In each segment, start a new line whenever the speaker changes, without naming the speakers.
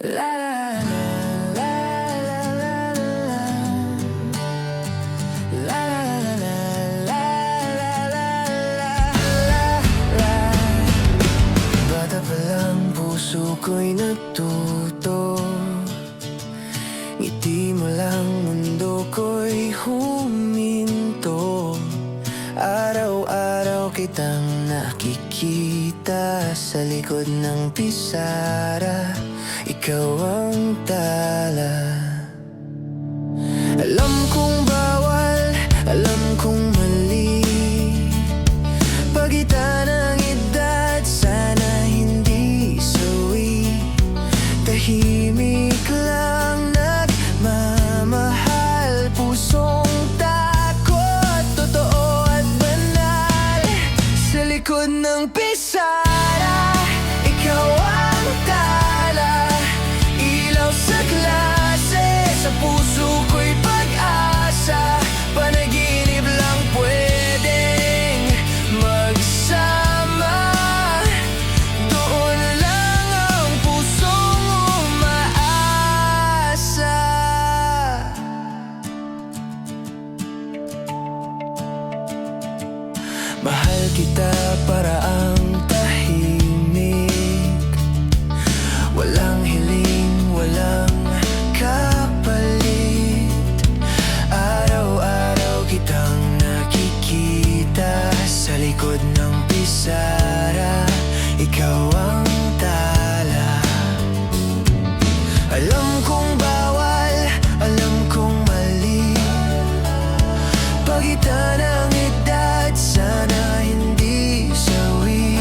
La la la la la la la la la. Bata pa lang puso ko'y natuto, ngiti mo lang mundo ko'y huminto. Araw-araw kitang nakikita sa likod ng pisara, ikaw ang tala. Alam kong bawal, alam kong mali, pagitan ng edad sana hindi sawi. Tahimik lang nagmamahal, pusong takot, totoo at banal. Sa likod ng pisara, ikaw ang tala. Ilaw sa klase, sa puso ko'y pag-asa. Panaginip lang pwedeng magsama. Doon lang ang pusong umaasa. Mahal kita para ang tahimik, walang hiling, walang kapalit. Araw-araw kitang nakikita sa likod ng pisara, ikaw ang tala. Alam kong bawal, alam kong mali, pagitan ng edad sana hindi sawi.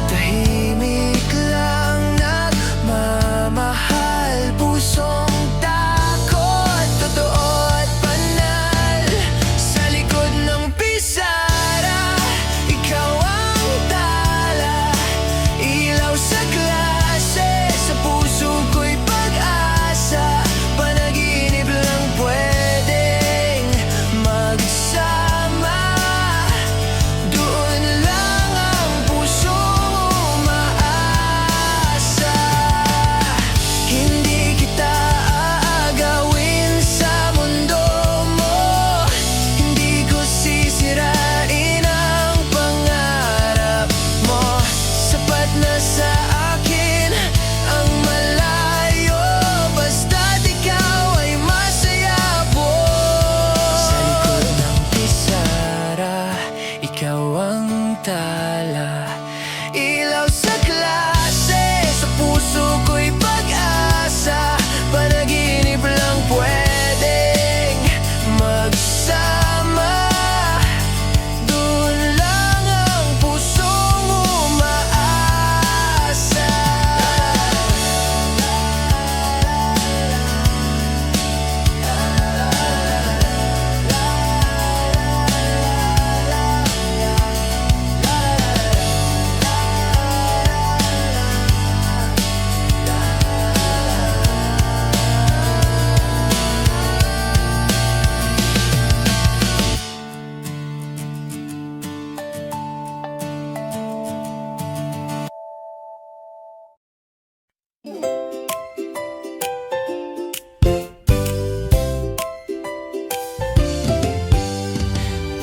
Tahimik lang nagmamahal, pusong takot, totoo at banal. Sa likod ng pisara, ikaw ang tala. Ilaw sa klase, sa puso ko'y pag-asa. Panaginip lang pwedeng magsama. Doon lang ang pusong umaasa. Hindi kita aagawin sa mundo mo, hindi ko sisirain ang pangarap mo. Sapat na sa akin ang malayo, basta't ikaw ay masaya po. Sa likod ng pisara, ikaw ang tala. Ilaw sa klase, sa puso ko'y pag-asa. Panaginip lang pwedeng magsama. Doon lang ang pusong umaasa.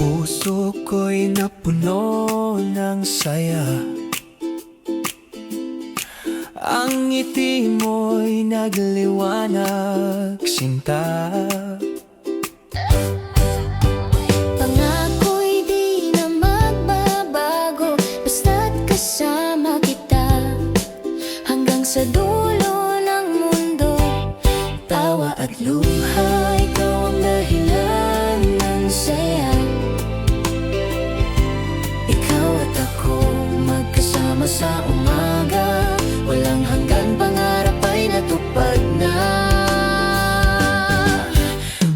Puso ko'y napuno ng saya, ang ngiti mo'y nagliwanag, sinta.
Pangako'y di na magbabago, basta't kasama kita hanggang sa dulo ng mundo. Tawa at luha, ikaw ang dahilan ng saya. Ikaw at ako magkasama sa umaga, walang hanggan, pangarap ay natupad na.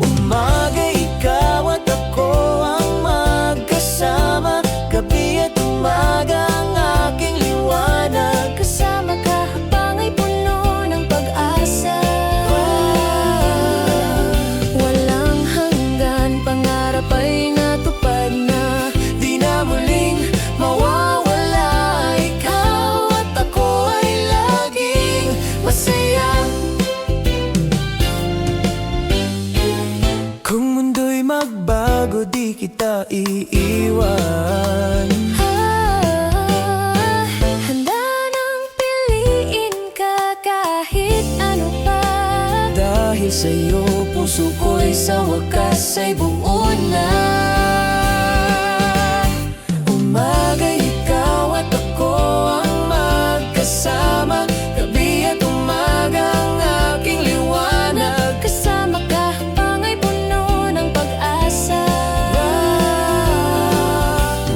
Umaga, ikaw at ako ang magkasama, gabi at umaga ang aking liwanag.
Kasama ka habang ay pula
iiwan.
Handa nang piliin ka kahit ano pa.
Dahil sa'yo puso ko'y sa wakas ay buo na. Umaga'y ikaw at ako ang magkasama. Gabi at umaga ang aking liwanag.
Kasama ka habang ay puno ng pag-asa.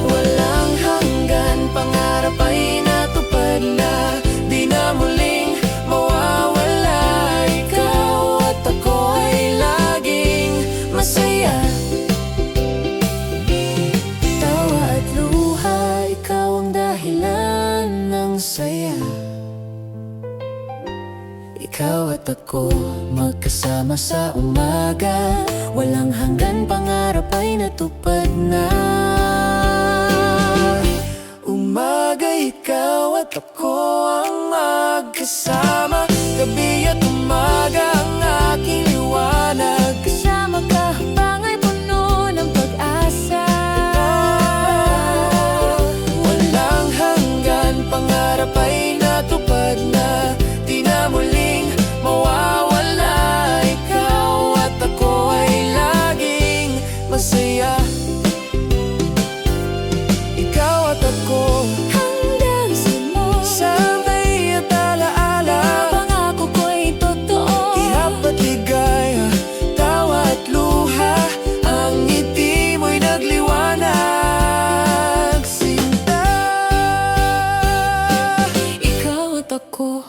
Walang hanggan, pangarap ay natupad na. Di na muling mawawala. Ikaw at ako ay laging masaya. Tawa at luha, ikaw ang dahilan ng saya. Ikaw at ako, magkasama sa umaga. Walang hanggan, pangarap ay natupad na. Umaga, ikaw at ako ang magkasama. Gabi at umaga ang aking liwanag.
Kasama ka habang ay puno ng pag-asa.
Walang hanggan, pangarap ay natupad na. Di na muling mawawala. Ikaw at ako ay laging masaya. Ikaw at ako,
Hanggang sa mo,
sabay at alaala.
pangako ko'y totoo.
Hirap at ligaya, tawa at luha. Ang ngiti mo'y nagliwanag. Sinta,
Ikaw at ako.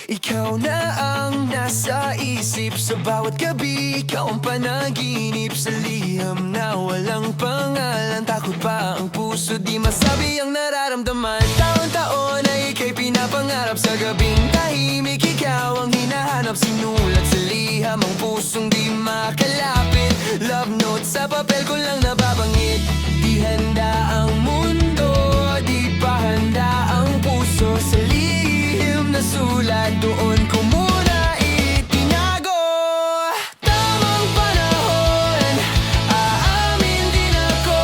ikaw na ang nasa isip sa bawat gabi. Ikaw ang panaginip sa liham na walang pangalan. Takot pa ang puso, di masabi ang nararamdaman. Taon-taon ay ika'y pinapangarap sa gabing tahimik. Ikaw ang hinahanap, sinulat sa liham ang pusong di makalapit. Love note sa papel ko lang nababangit. Di handa ang mundo, di pa handa ang puso. Sa lihim na sulat, doon ko muna itinago. Tamang panahon, aamin din ako.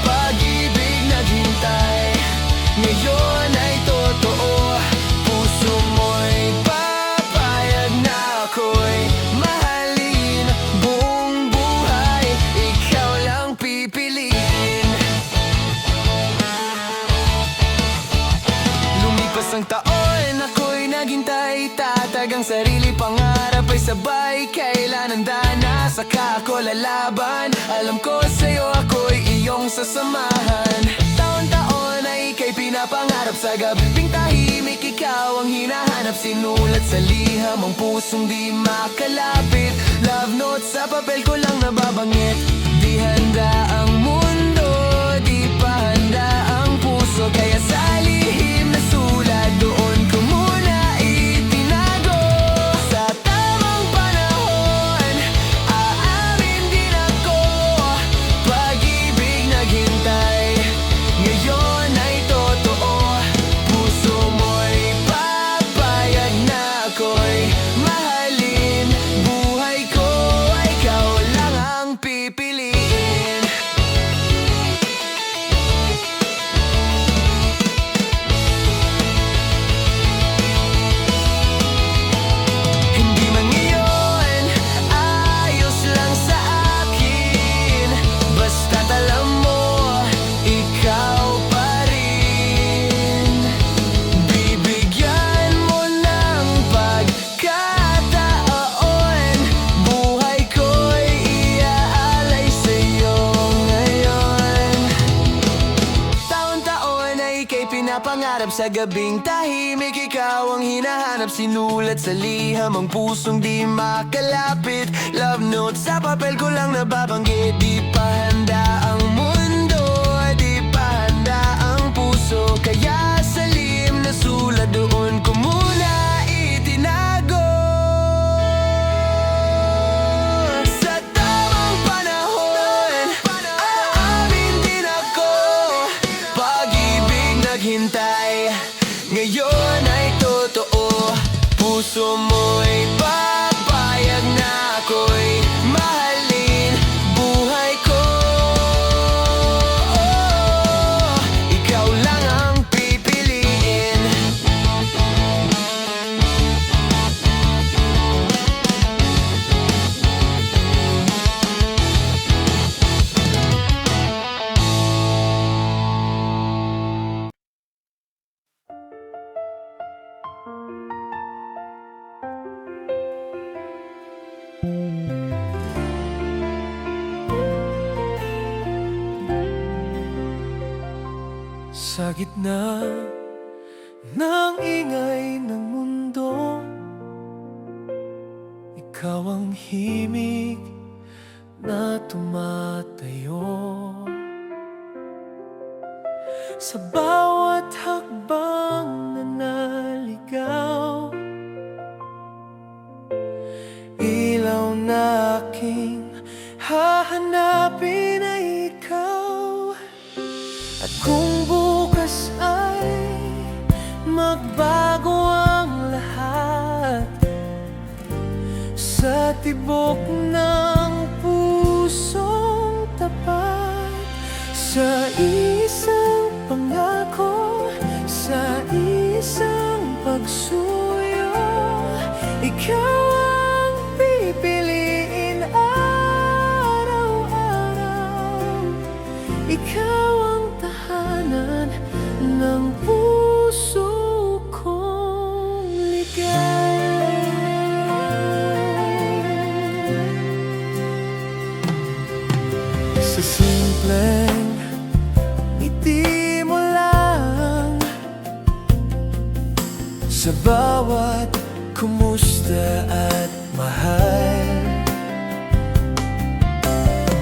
Pag-ibig naghintay, ngayon ay totoo. Puso mo'y papayag na ako'y mahalin buong buhay. Ikaw lang pipiliin. Lumipas ang taon, ako'y naghintay. Tatag ang sarili, pangarap ay sabay. Kailan handa na, saka ako lalaban. Alam ko sa'yo ako'y iyong sasamahan. Taon-taon ay ika'y pinapangarap sa gabing tahimik. Ikaw ang hinahanap, sinulat sa liham ang pusong di makalapit. Love note sa papel ko lang nababangit. Di handa ang mundo, di pa handa ang puso. Kaya sa lihim na sulat, doon ko muna itinago. Sa tamang panahon, aamin din ako. Pag-ibig naghintay, ngayon ay totoo. Puso mo'y papayag na ako'y mahalin. Buhay ko, ikaw lang ang pipiliin. Hindi man ngayon, ayos lang sa akin. Basta't alam mo, ikaw pa rin. Bibigyan mo ng pagkataon. Buhay ko'y iaalay sa'yo ngayon. Taon-taon ay ika'y pinapangarap sa gabing tahimik. Ikaw ang hinahanap, sinulat sa liham ang pusong di makalapit. Love note sa papel ko lang nababanggit. Di pa handa ang mundo, di pa handa ang puso. Kaya sa lihim na sulat, doon ko muna itinago. Sa tamang panahon, aamin din ako. Pag-ibig naghintay, ngayon ay totoo. Puso mo'y papayag na ako'y mahalin. Buhay ko, Sa gitna ng ingay ng mundo, ikaw ang himig na tumatayo. Sa bawat hakbang na naligaw, ilaw na aking hahanapin ay ikaw. At kung bukas ay magbago ang lahat, sa tibok ng pusong tapat, sa isang pangako, sa isang pagsuyo, ikaw ang pipiliin araw-araw. Ikaw ang tahanan ng puso kong ligay. Sa simpleng ngiti mo lang, sa bawat kumusta at mahal.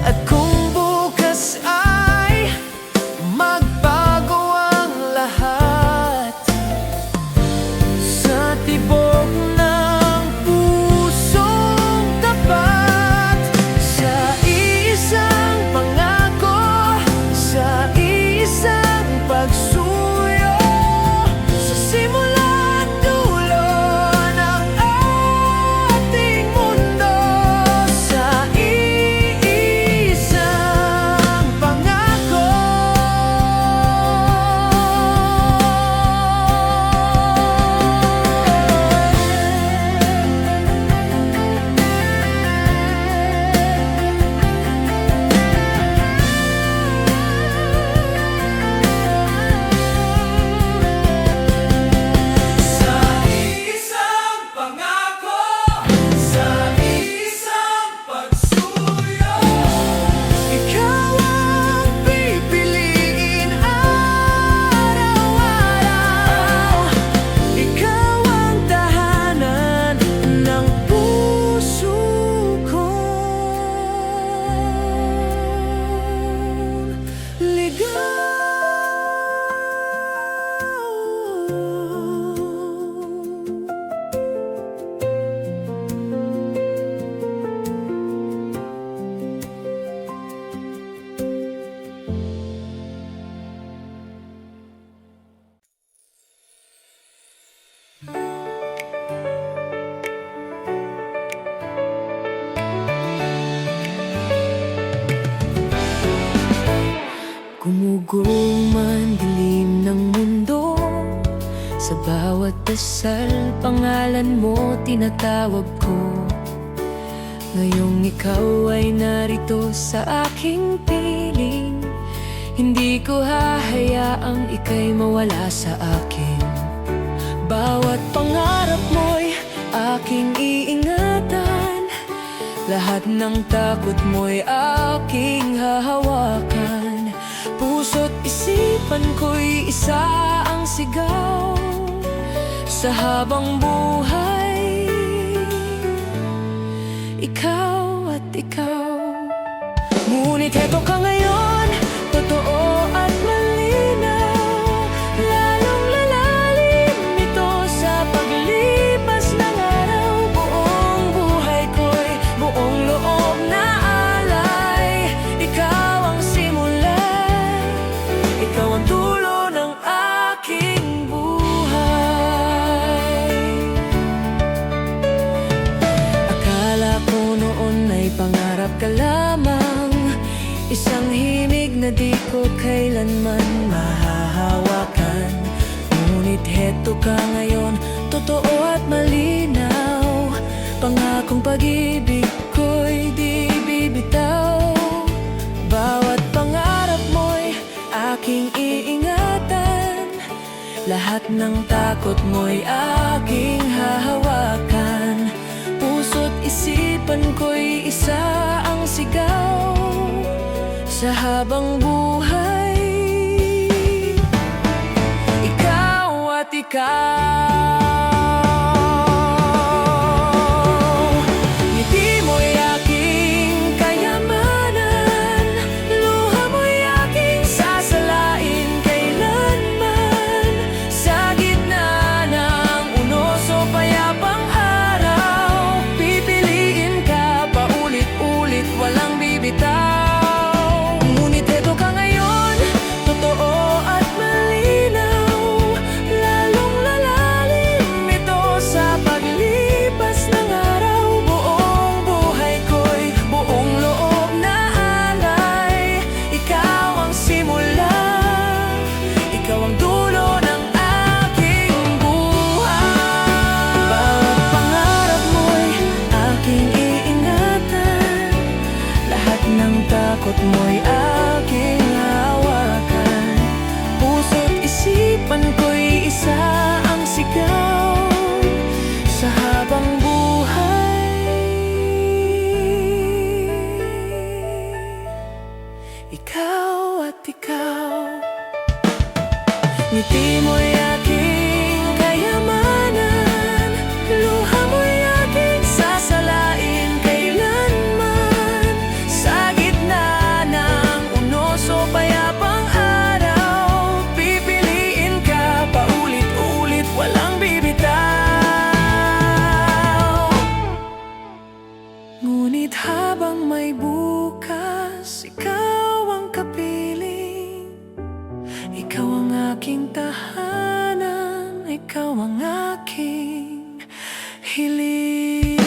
At kung bukas ay magbago ang lahat, sa tibok ng pusong tapat, sa isang pangako, sa isang pagsuyo, sa simula at dulo ng ating mundo, sa iisang pangako. Sa isang pangako, sa isang pagsuyo, ikaw ang pipiliin araw-araw. Ikaw ang tahanan ng puso kong ligaw. Gumugulong man dilim ng mundo, sa bawat dasal pangalan mo tinatawag ko. Ngayong ikaw ay narito sa aking piling, hindi ko hahayaang ika'y mawala sa akin. Bawat pangarap mo'y aking iingatan, lahat ng takot mo'y aking hahawakan. Puso't isipan ko'y isa ang sigaw sa habang buhay. Ikaw at ikaw. Ngunit heto ka ngayon, totoo at malinaw. Lalong lalalim ito sa paglipas ng araw. Buong buhay ko'y buong loob na alay. Ikaw ang simula, ikaw ang dulo ng aking buhay. Akala ko noon ay pangarap ka lamang, isang himig na di ko kailanman mahahawakan. Ngunit heto ka ngayon, totoo at malinaw. Pangakong pag-ibig ko'y di bibitaw. Bawat pangarap mo'y aking iingatan, lahat ng takot mo'y aking hahawakan. Puso't isipan ko'y isa ang sigaw sa habang buhay. Ngiti mo'y aking kayamanan, luha mo'y aking sasalain kailanman. Sa gitna ng unos o payapang araw, pipiliin ka paulit-ulit, walang bibitaw. Ngunit habang may bukas, ikaw ang kapiling. Ikaw ang aking tahanan, ikaw ang aking hiling.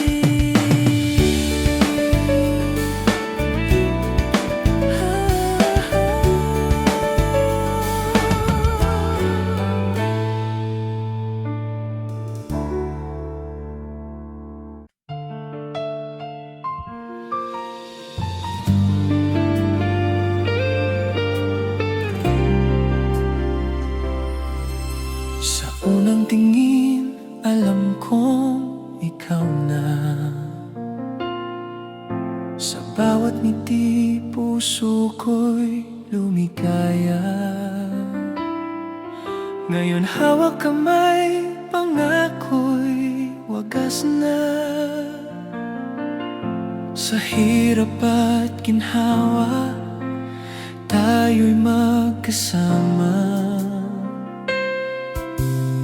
Sa unang tingin, alam kong ikaw na. Sa bawat ngiti, puso ko'y lumikaya. Ngayon hawak kamay, pangako'y wagas na. Sa hirap at ginhawa, tayo'y magkasama.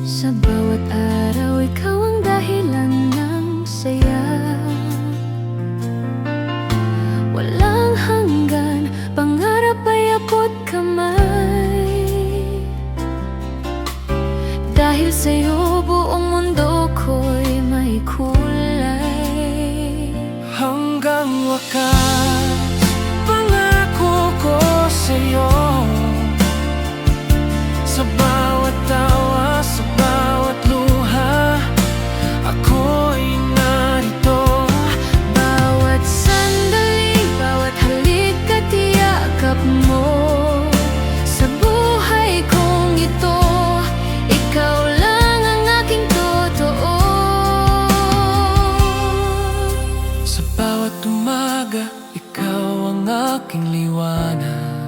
Sa bawat araw, ikaw ang dahilan ng saya. Walang hanggan, pangarap ay abot kamay. Dahil sa'yo, buong mundo ko'y may kulay.
Hanggang wakas, pangako ko sa'yo. Sa bawat tawa, sa bawat luha, ako'y narito.
Bawat sandali, bawat halik at yakap mo. Sa buhay kong ito, ikaw lang ang aking totoo.
Sa bawat umaga, ikaw ang aking liwanag.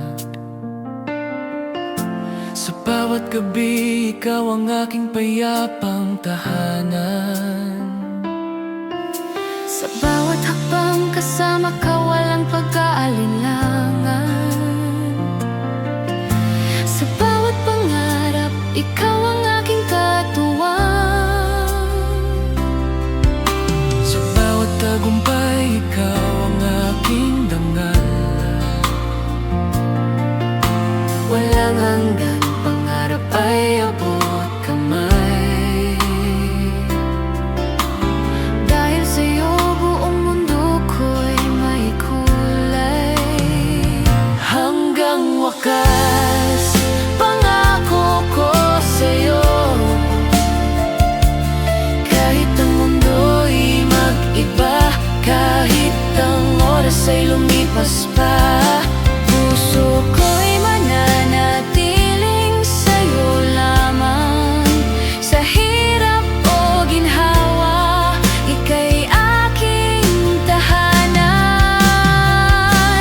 Sa bawat gabi, ikaw ang aking payapang tahanan.
Sa bawat hakbang, kasama ka, walang pag-aalinlangan. Sa bawat pangarap, ikaw ang aking katuwang.
Sa bawat tagumpay, ikaw ang aking dangal.
Walang hanggan, pangarap ay abot kamay. Dahil sa'yo, buong mundo ko'y may kulay.
Hanggang wakas, pangako ko sa'yo.
Kahit ang mundo'y mag-iba, kahit ang oras ay lumipas pa, puso ko'y mananatiling sa'yo lamang. Sa hirap o ginhawa, ika'y aking tahanan.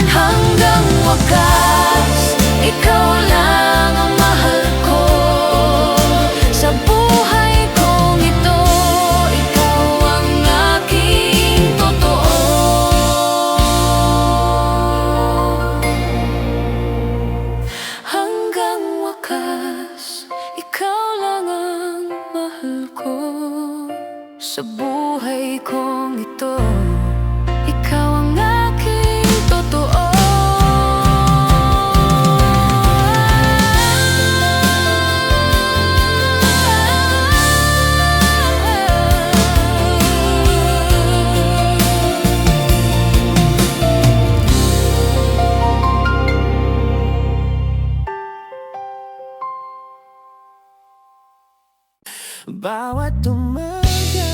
Hanggang wakas, ikaw lang ang mahal ko. Sa buhay kong ito, ikaw ang aking totoo. Hanggang wakas, ikaw lang ang mahal ko. Sa buhay kong ito, ikaw ang aking totoo.
Bawat umaga,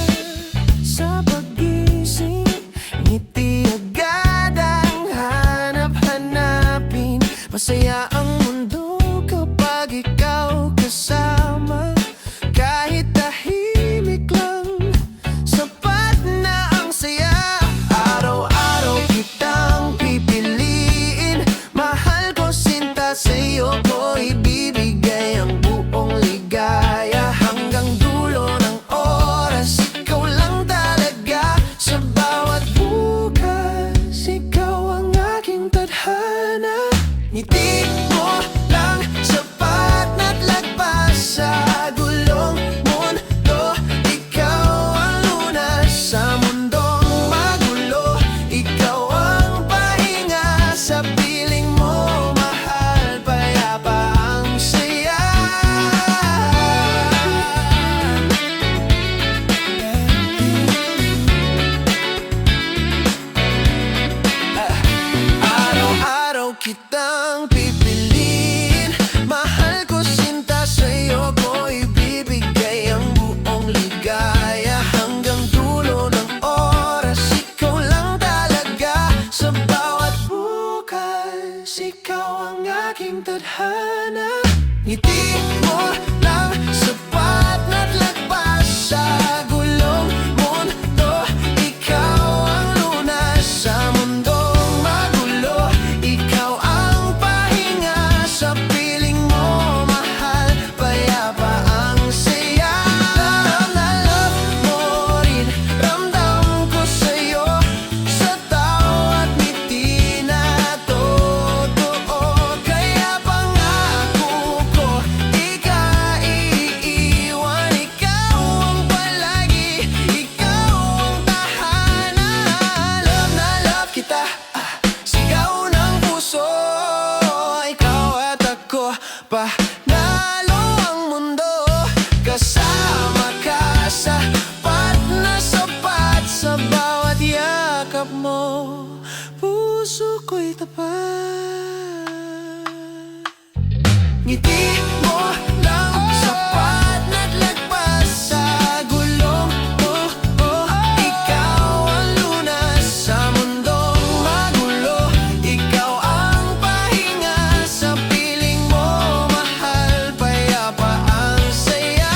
sa pagising, ngiti agad ang hanap-hanapin. Masaya ang mundo kapag ikaw kasama. Kahit tahimik lang, sapat na ang saya. Araw-araw kitang pipiliin, mahal ko sinta, sa'yo ko ibibigay ang buong Ngiti mo lang sapat na't lagpas sa gulong mundo. Ikaw ang lunas sa mundong magulo. Ikaw ang pahinga sa piling mo, mahal. Payapa ang saya. Love na love mo rin, ramdam ko sa'yo. Sa tawat ngiti na totoo. Kaya pangako ko, di ka iiwan. Ikaw ang palagi, ikaw ang tahanan. Love na love kita, sigaw ng puso. Ikaw at ako, panalo ang mundo. Kasama ka, sapat na sapat sa bawat yakap mo. Puso ko'y tapat. Ngiti mo lang sapat na't lagpas sa gulong mo. Ikaw ang lunas sa mundong magulo. Ikaw ang pahinga sa piling mo, mahal. Payapa ang saya.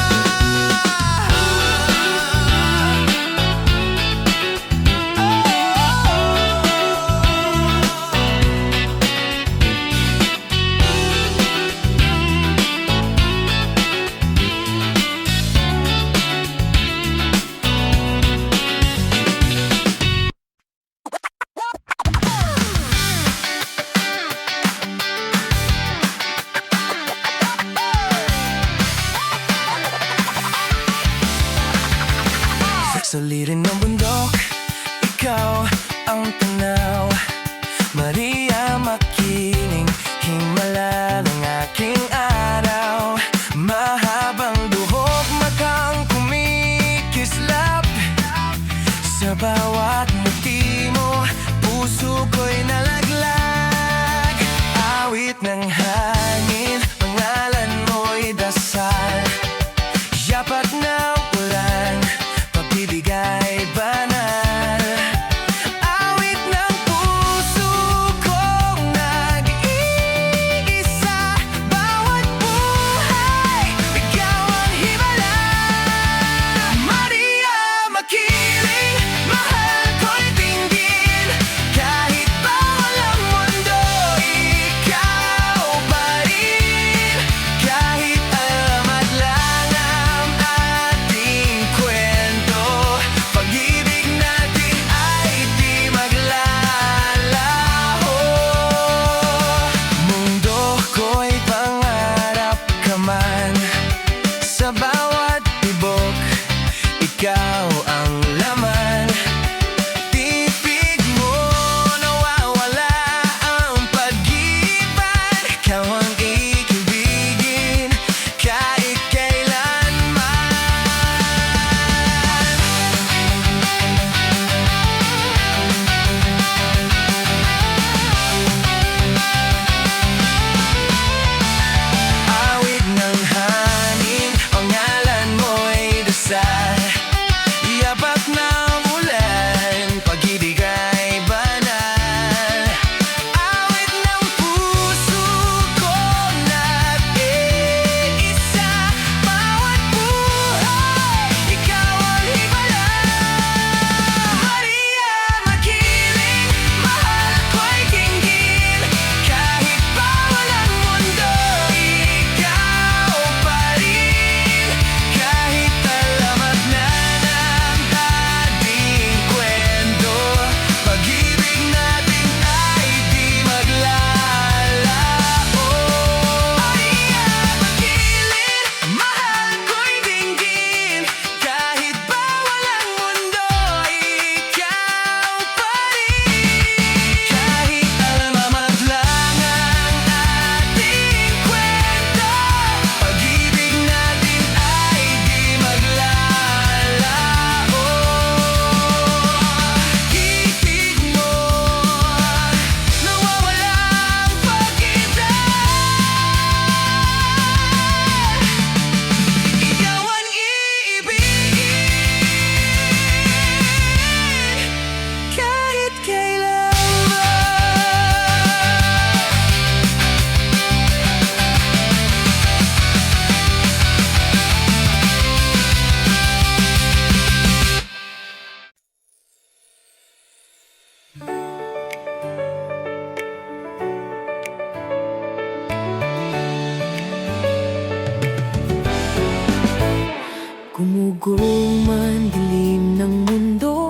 bago man dilim ng mundo,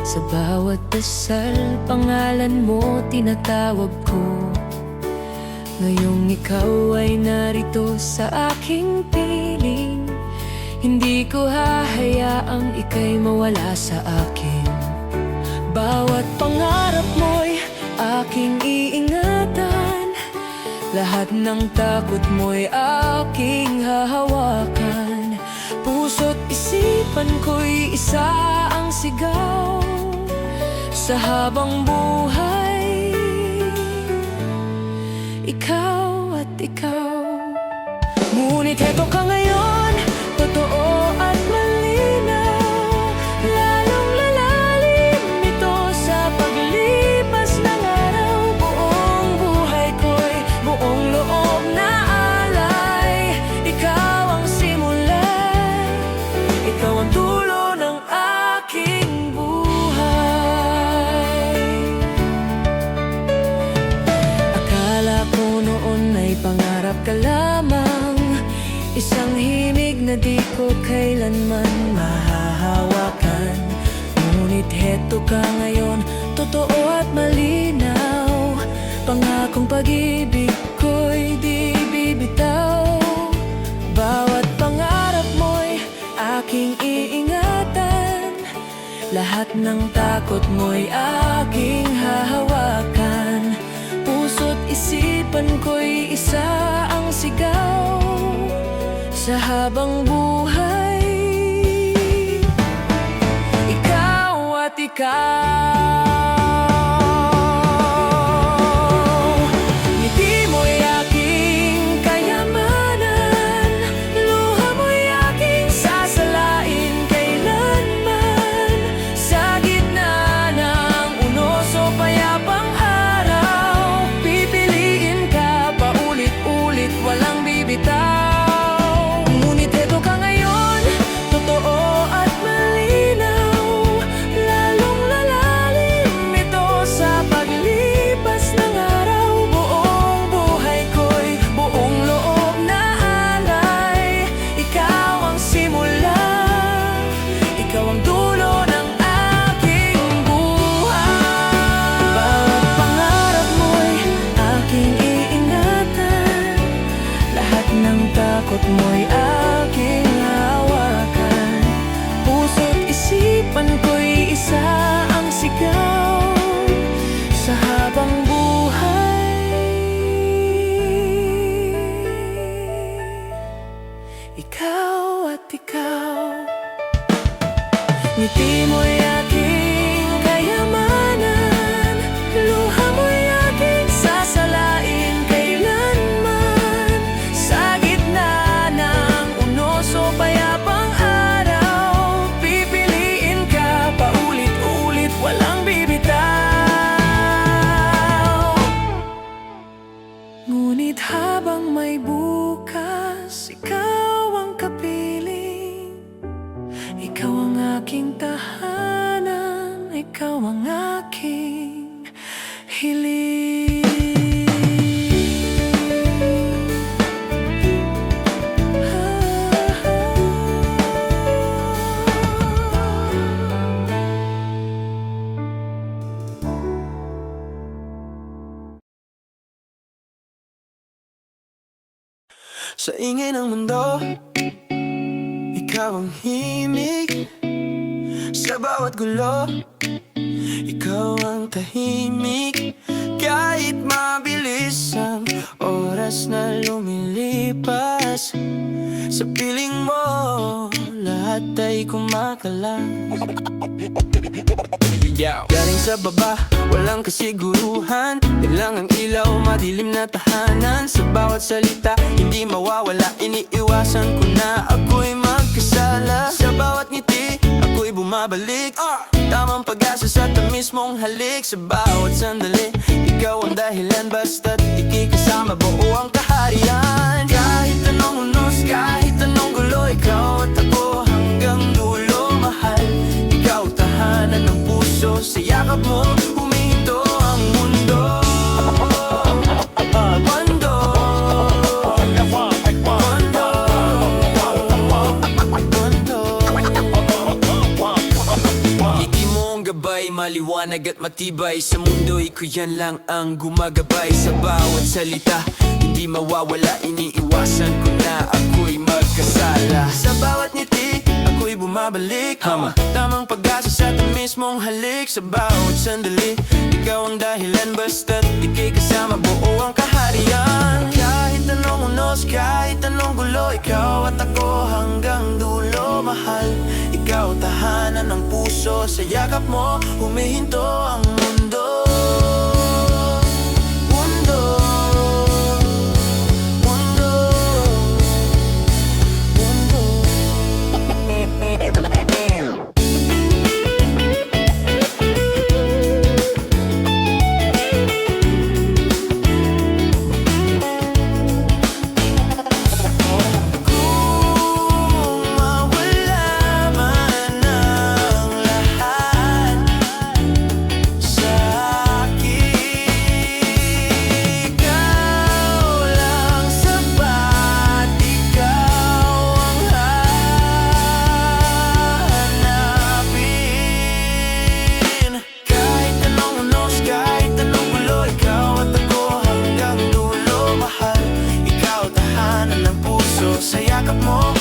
sa bawat dasal pangalan mo tinatawag ko. Ngayong ikaw ay narito sa aking piling, hindi ko hahayaang ika'y mawala sa akin. Bawat pangarap mo'y aking iingatan, lahat ng takot mo'y aking hahawakan. Puso't isipan ko'y isa ang sigaw sa habang buhay. Ikaw at ikaw, ngunit heto ka ngayon, totoo at malinaw. Lalong lalalim ito sa paglipas ng araw. Buong buhay ko'y buong loob na alay. Ikaw ang simula, ikaw ang dulo ng aking buhay. Akala ko noon ay pangarap ka lamang, isang himig na di ko kailanman mahahawakan. Ngunit heto ka ngayon, totoo at malinaw. Pangakong pag-ibig ko'y di bibitaw. Bawat pangarap mo'y aking iingatan, lahat ng takot mo'y aking hahawakan. Puso't isipan ko'y isa ang sigaw sa habang buhay. Ikaw at ikaw, ngiti mo'y aking kayamanan, luha mo'y aking sasalain kailanman. Sa gitna ng unos o payapang araw, pipiliin ka paulit-ulit, walang bibitaw. Takot mo'y aking hawakan, puso't isipan ko'y isa ang sigaw sa habang buhay. Ikaw at ikaw, ngiti mo'y aking kayamanan, luha mo'y aking sasalain kailanman. Sa gitna ng unos o payapang araw, pipiliin ka paulit-ulit, walang bibitaw. Ngunit habang may bukas, ikaw ang kapiling. Ikaw ang aking tahanan, ikaw ang aking hiling.
Sa ingay ng mundo, ikaw ang himig. Sa bawat gulo, ikaw ang tahimik. Kahit mabilis ang oras na lumilipas, sa piling mo, lahat ay kumakalam. Galing sa baba, walang kasiguruhan, ilang ang ilaw, madilim na tahanan. Sa bawat salita, hindi mawawala, iniiwasan ko na ako'y magkasala. Sa bawat ngiti, ako'y bumabalik, tamang pag-asa sa tamis mong halik. Sa bawat sandali, ikaw ang dahilan, basta't ikikasama buo ang kaharian. Kahit anong unos, kahit anong gulo, ikaw at ako hanggang dulo, mahal. Ikaw tahanan ng puso, sa yakap mo huminto ang mundo. Mundo, mundo, mundo. maliwanag at matibay Sa mundo'y ko yan lang ang gumagabay Sa bawat salita, hindi mawawala Iniiwasan ko na ako'y magkasala Sa bawat ngiti, ako'y bumabalik Tamang pag-asa sa ating mismong halik Sa bawat sandali, ikaw ang dahilan Basta't ika'y kasama, buo ang kaharian Kahit anong unos, kahit anong gulo Ikaw at ako hanggang dulo Mahal, ikaw tahanan ng puso Sa yakap mo, humihinto ang mundo Mundo Mundo Kung mawala man ang lahat sa akin Ikaw lang sapat, ikaw ang hahanapin Kahit anong unos, kahit anong gulo Ikaw at ako hanggang dulo Mahal, ikaw tahanan ng puso Sa yakap mo,